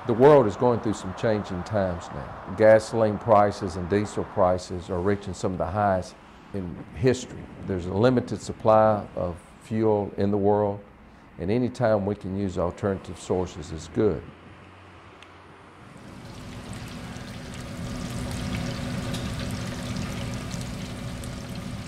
The world is going through some changing times now. Gasoline prices and diesel prices are reaching some of the highest in history. There's a limited supply of fuel in the world, and any time we can use alternative sources is good.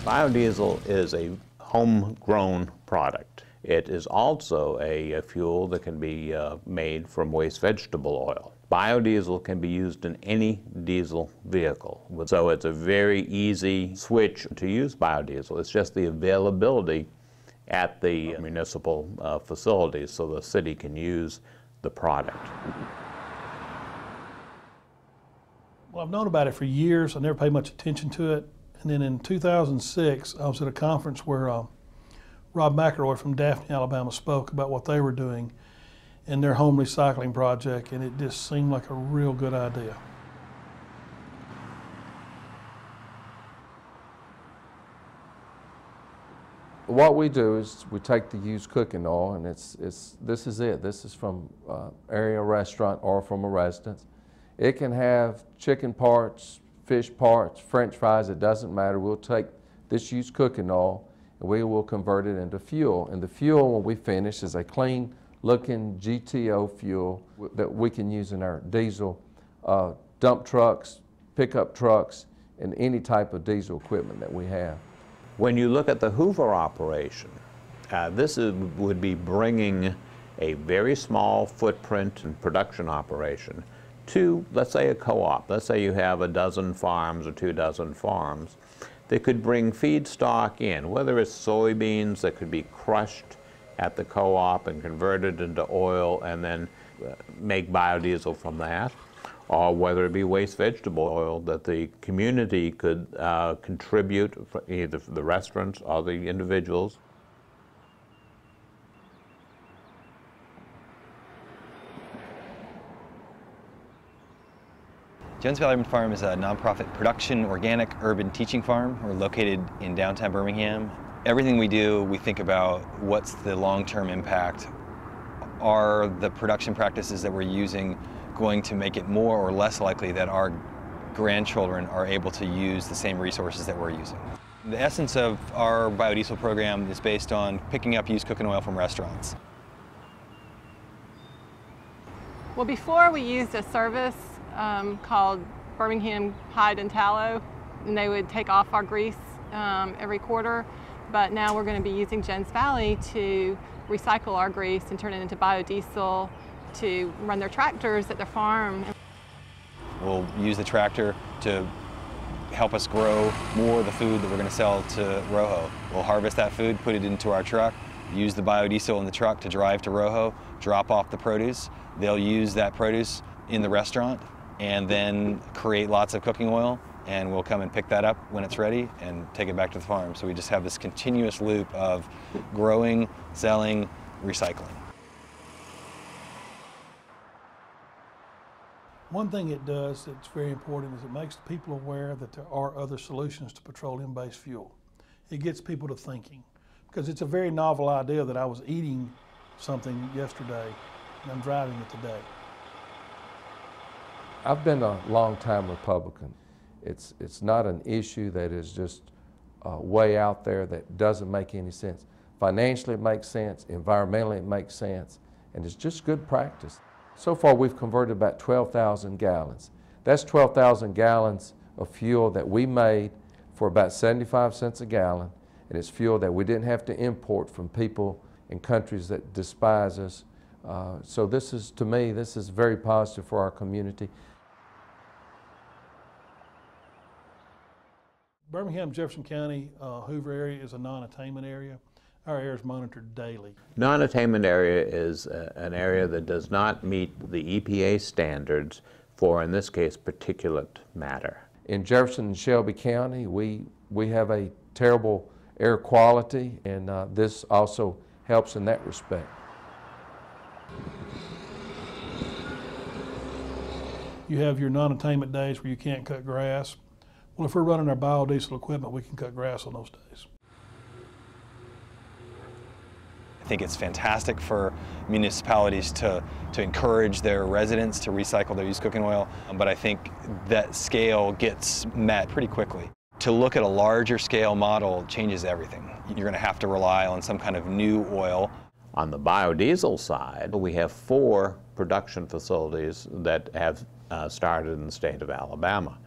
Biodiesel is a homegrown product. It is also a fuel that can be made from waste vegetable oil. Biodiesel can be used in any diesel vehicle. So it's a very easy switch to use biodiesel. It's just the availability at the municipal facilities so the city can use the product. Well, I've known about it for years. I never paid much attention to it. And then in 2006, I was at a conference where Rob McElroy from Daphne, Alabama spoke about what they were doing in their home recycling project, and it just seemed like a real good idea. What we do is we take the used cooking oil, and this is it. This is from area restaurant or from a residence. It can have chicken parts, fish parts, French fries, it doesn't matter. We'll take this used cooking oil and we will convert it into fuel. And the fuel, when we finish, is a clean looking GTO fuel that we can use in our diesel dump trucks, pickup trucks, and any type of diesel equipment that we have. When you look at the Hoover operation, this would be bringing a very small footprint and production operation to, let's say, a co-op. Let's say you have a dozen farms or 2 dozen farms. They could bring feedstock in, whether it's soybeans that could be crushed at the co-op and converted into oil and then make biodiesel from that, or whether it be waste vegetable oil that the community could contribute, either the restaurants or the individuals. Jones Valley Urban Farm is a nonprofit production organic urban teaching farm. We're located in downtown Birmingham. Everything we do, we think about what's the long-term impact. Are the production practices that we're using going to make it more or less likely that our grandchildren are able to use the same resources that we're using? The essence of our biodiesel program is based on picking up used cooking oil from restaurants. Well, before we used a service called Birmingham Hide and Tallow, and they would take off our grease every quarter. But now we're going to be using Jones Valley to recycle our grease and turn it into biodiesel to run their tractors at their farm. We'll use the tractor to help us grow more of the food that we're going to sell to Rojo. We'll harvest that food, put it into our truck, use the biodiesel in the truck to drive to Rojo, drop off the produce. They'll use that produce in the restaurant and then create lots of cooking oil, and we'll come and pick that up when it's ready and take it back to the farm. So we just have this continuous loop of growing, selling, recycling. One thing it does that's very important is it makes people aware that there are other solutions to petroleum-based fuel. It gets people to thinking, because it's a very novel idea that I was eating something yesterday and I'm driving it today. I've been a long-time Republican. It's not an issue that is just way out there that doesn't make any sense. Financially it makes sense, environmentally it makes sense, and it's just good practice. So far we've converted about 12,000 gallons. That's 12,000 gallons of fuel that we made for about 75 cents a gallon, and it's fuel that we didn't have to import from people in countries that despise us. So this is, to me, this is very positive for our community. Birmingham, Jefferson County, Hoover area is a non-attainment area. Our area is monitored daily. Non-attainment area is an area that does not meet the EPA standards for, in this case, particulate matter. In Jefferson and Shelby County, we have a terrible air quality, and this also helps in that respect. You have your non-attainment days where you can't cut grass. Well, if we're running our biodiesel equipment, we can cut grass on those days. I think it's fantastic for municipalities to encourage their residents to recycle their used cooking oil, but I think that scale gets met pretty quickly. To look at a larger scale model changes everything. You're going to have to rely on some kind of new oil. On the biodiesel side, we have 4 production facilities that have started in the state of Alabama.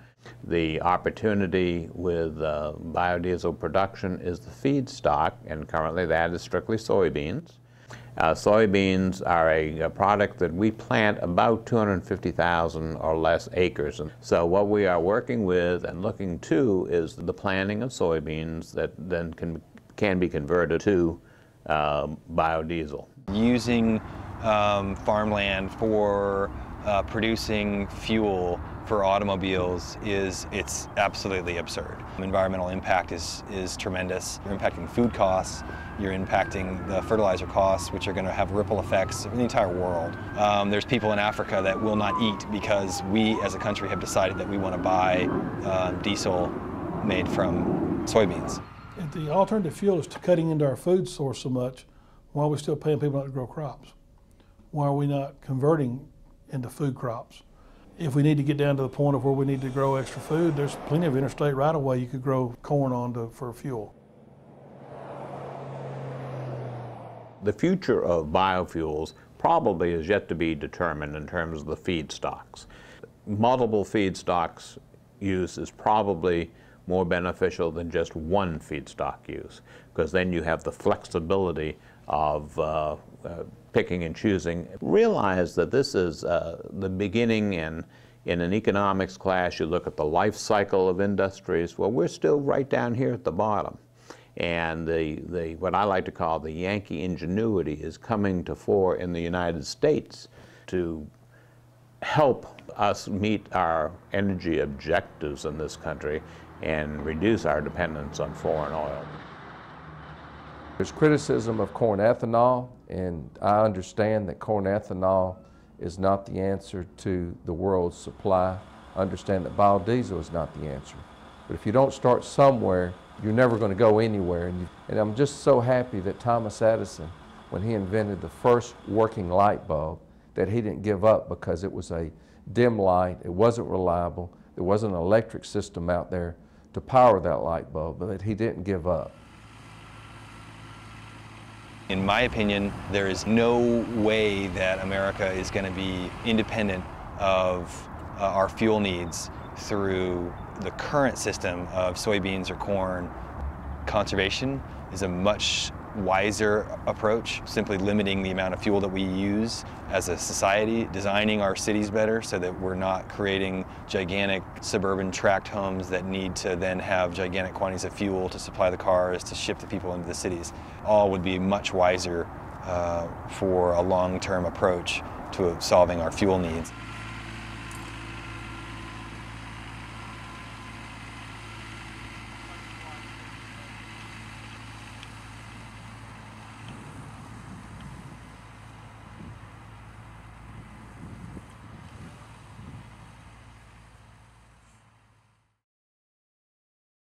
The opportunity with biodiesel production is the feedstock, and currently that is strictly soybeans. Soybeans are a product that we plant about 250,000 or less acres. And so what we are working with and looking to is the planting of soybeans that then can be converted to biodiesel. Using farmland for producing fuel for automobiles it's absolutely absurd. Environmental impact is tremendous. You're impacting food costs, you're impacting the fertilizer costs, which are going to have ripple effects in the entire world. There's people in Africa that will not eat because we as a country have decided that we want to buy diesel made from soybeans. If the alternative fuel is cutting into our food source so much, why are we still paying people not to grow crops? Why are we not converting into food crops? If we need to get down to the point of where we need to grow extra food, there's plenty of interstate right-of-way you could grow corn on for fuel. The future of biofuels probably is yet to be determined in terms of the feedstocks. Multiple feedstocks use is probably more beneficial than just one feedstock use, because then you have the flexibility of picking and choosing. Realize that this is the beginning, and in an economics class you look at the life cycle of industries. Well, we're still right down here at the bottom. And what I like to call the Yankee ingenuity is coming to fore in the United States to help us meet our energy objectives in this country and reduce our dependence on foreign oil. There's criticism of corn ethanol, and I understand that corn ethanol is not the answer to the world's supply. I understand that biodiesel is not the answer. But if you don't start somewhere, you're never going to go anywhere. And I'm just so happy that Thomas Edison, when he invented the first working light bulb, that he didn't give up because it was a dim light, it wasn't reliable, there wasn't an electric system out there to power that light bulb, but that he didn't give up. In my opinion, there is no way that America is going to be independent of our fuel needs through the current system of soybeans or corn. Conservation is a much wiser approach, simply limiting the amount of fuel that we use as a society, designing our cities better so that we're not creating gigantic suburban tract homes that need to then have gigantic quantities of fuel to supply the cars, to ship the people into the cities. All would be much wiser for a long-term approach to solving our fuel needs.